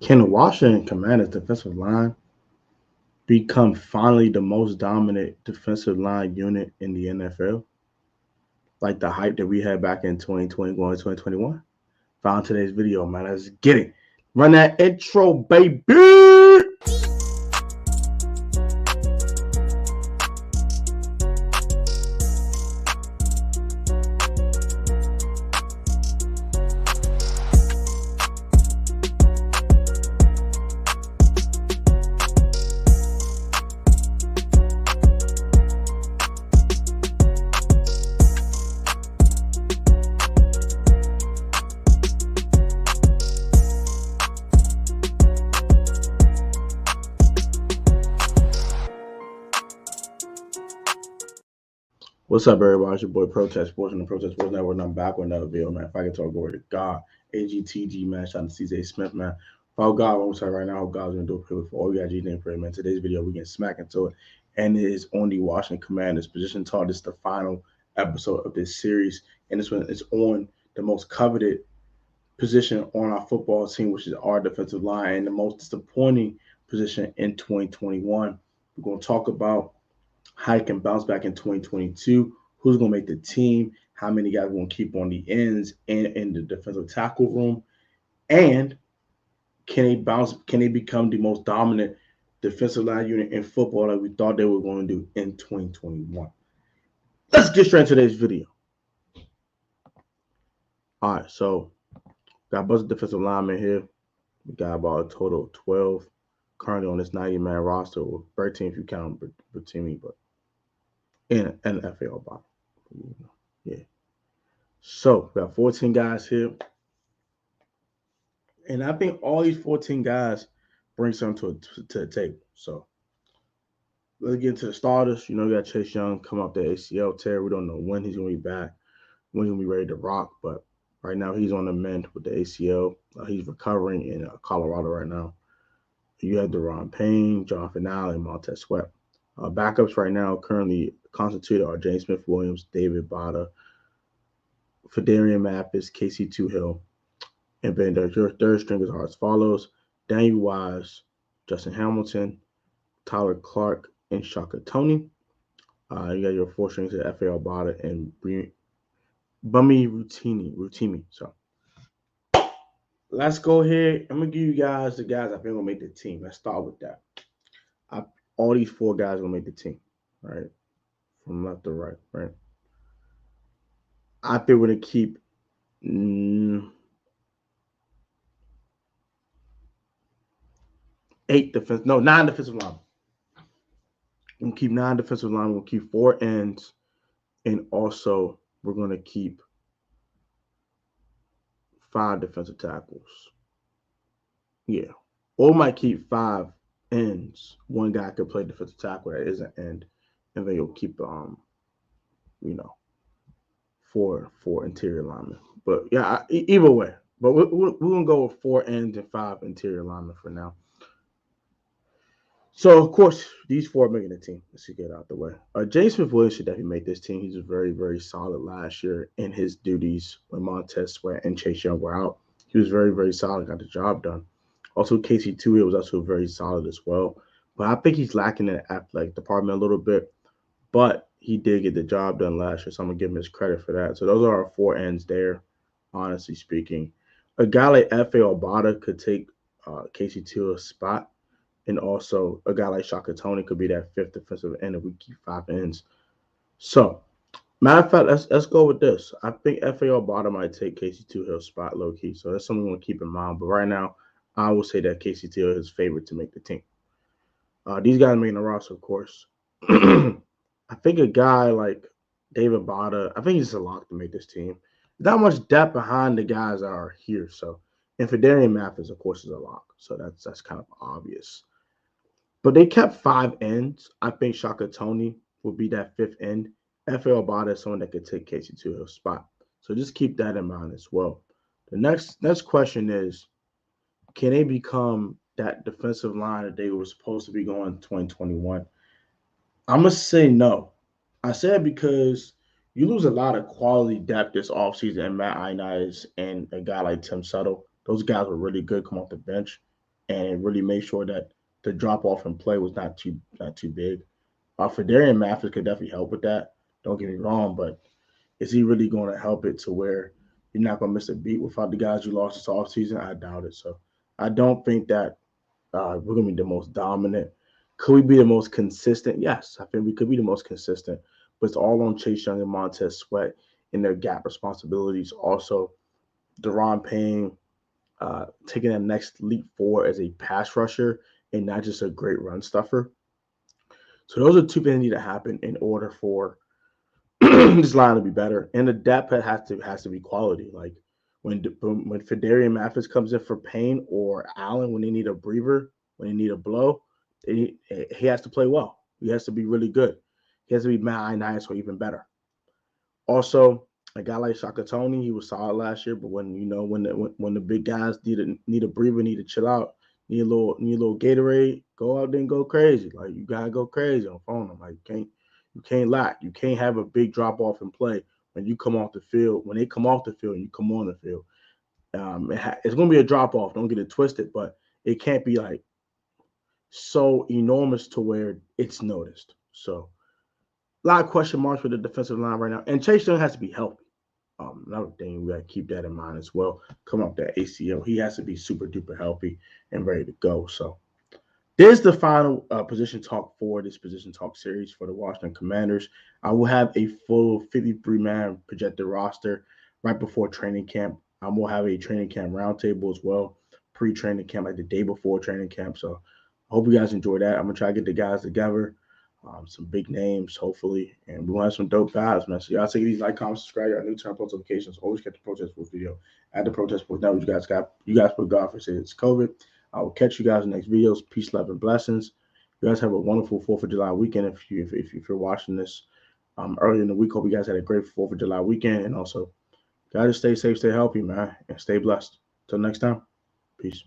Can the Washington Commanders defensive line become finally the most dominant defensive line unit in the NFL? Like the hype that we had back in 2020 going to 2021? Found today's video, man. Let's get it. Run that intro, baby. What's up, everybody? It's your boy Protest Sports on the Protest Sports Network, and I'm back with another video, man. If I can talk, glory to God. AGTG, man. Shout out to CJ Smith, man. Follow God, I'm saying right now, hope God's going to do a prayer for all you got G name prayer, man. Today's video, we get smack into it, and it is on the Washington Commanders position talk. This is the final episode of this series, and this one is on the most coveted position on our football team, which is our defensive line, and the most disappointing position in 2021. We're going to talk about how he can bounce back in 2022, who's going to make the team, how many guys we're going to keep on the ends and in the defensive tackle room, and can they become the most dominant defensive line unit in football like we thought they were going to do in 2021. Let's get straight into today's video. All right, so got a bunch of defensive linemen here. We got about a total of 12 currently on this 90-man roster, or 13 if you count Bertini, but in an NFL bottom. Yeah. So we got 14 guys here. And I think all these 14 guys bring something to the table. So let's get into the starters. You know, we got Chase Young come off the ACL tear. We don't know when he's going to be back, when he's going to be ready to rock. But right now he's on the mend with the ACL. He's recovering in Colorado right now. You have Deron Payne, John Finale, and Montez Sweat. Backups right now currently constituted are James Smith-Williams, David Bada, Fedarian Mathis, Casey Toohill, and then your third stringers are as follows: Daniel Wise, Justin Hamilton, Tyler Clark, and Shaka Toney. You got your four strings at F.A. Bada and Bummy Rutimi. So let's go ahead. I'm going to give you guys the guys I think will make the team. Let's start with that. All these four guys will make the team, right? From left to right, right? I think we're going to keep 9 defensive linemen. We're going to keep 9 defensive linemen. We're going to keep 4 ends. And also, we're going to keep 5 defensive tackles. Yeah. Or we might keep 5 ends. One guy could play defensive tackle that is an end. And then you'll keep, 4 interior linemen. But, yeah, either way. But we're going to go with 4 ends and 5 interior linemen for now. So, of course, these 4 are making the team. Let's get it out the way. James Smith-Williams should definitely make this team. He's very, very solid last year in his duties when Montez Sweat and Chase Young were out. He was very, very solid, got the job done. Also, Casey Toohill was also very solid as well. But I think he's lacking in the athletic department a little bit. But he did get the job done last year, so I'm going to give him his credit for that. So those are our 4 ends there, honestly speaking. A guy like F.A. Obata could take Casey Toohill's spot. And also, a guy like Shaka Toney could be that 5th defensive end if we keep 5 ends. So, matter of fact, let's go with this. I think F.A. Obata might take Casey Toohill's spot low-key. So that's something we want to keep in mind. But right now, I will say that Casey Toohill is favorite to make the team. These guys making the roster, of course. I think a guy like David Bada, I think he's a lock to make this team. Not much depth behind the guys that are here. So, and Fedarian Mathis, of course, is a lock. So that's kind of obvious. But they kept 5 ends. I think Shaka Toney will be that 5th end. F.A. Obata is someone that could take Casey Toohill's spot. So just keep that in mind as well. The next question is, can they become that defensive line that they were supposed to be going in 2021? I'm going to say no. I said because you lose a lot of quality depth this offseason, and Matt Ioannidis and a guy like Tim Settle. Those guys were really good, come off the bench. and really make sure that the drop off in play was not too big. Fedarian Mathis could definitely help with that. Don't get me wrong, but is he really going to help it to where you're not going to miss a beat without the guys you lost this offseason? I doubt it. So I don't think that we're going to be the most dominant. Could we be the most consistent? Yes, I think we could be the most consistent, but it's all on Chase Young and Montez Sweat in their gap responsibilities. Also, Deron Payne taking that next leap forward as a pass rusher and not just a great run stuffer. So those are two things that need to happen in order for this line to be better. And the depth has to be quality. Like when Fedarian Mathis comes in for Payne or Allen when they need a breather, when they need a blow, he has to play well. He has to be really good. He has to be Matt nice or even better. Also, a guy like Shaka Tony, he was solid last year, but when the big guys need a breather, need to chill out, need a little Gatorade, go out there and go crazy. Like you gotta go crazy on phone. I'm like you can't lack. You can't have a big drop off in play when you come off the field. When they come off the field and you come on the field, it's gonna be a drop off. Don't get it twisted, but it can't be like so enormous to where it's noticed. So a lot of question marks with the defensive line right now, and Chase Young has to be healthy. Another thing we got to keep that in mind as well. Coming off that ACL, he has to be super duper healthy and ready to go. So there's the final position talk for this position talk series for the Washington Commanders. I will have a full 53-man projected roster right before training camp. I will have a training camp roundtable as well, pre-training camp, like the day before training camp. So I hope you guys enjoy that. I'm gonna try to get the guys together. Some big names, hopefully, and we'll have some dope vibes, man. So y'all take these, like, comment, subscribe, y'all new turn post notifications. Always get the Protest Sports video at the Protest Sports Network. You guys put God first. It's COVID. I will catch you guys in the next videos. Peace, love, and blessings. You guys have a wonderful 4th of July weekend. If you're watching this early in the week, hope you guys had a great 4th of July weekend, and also gotta stay safe, stay healthy, man, and stay blessed. Till next time, peace.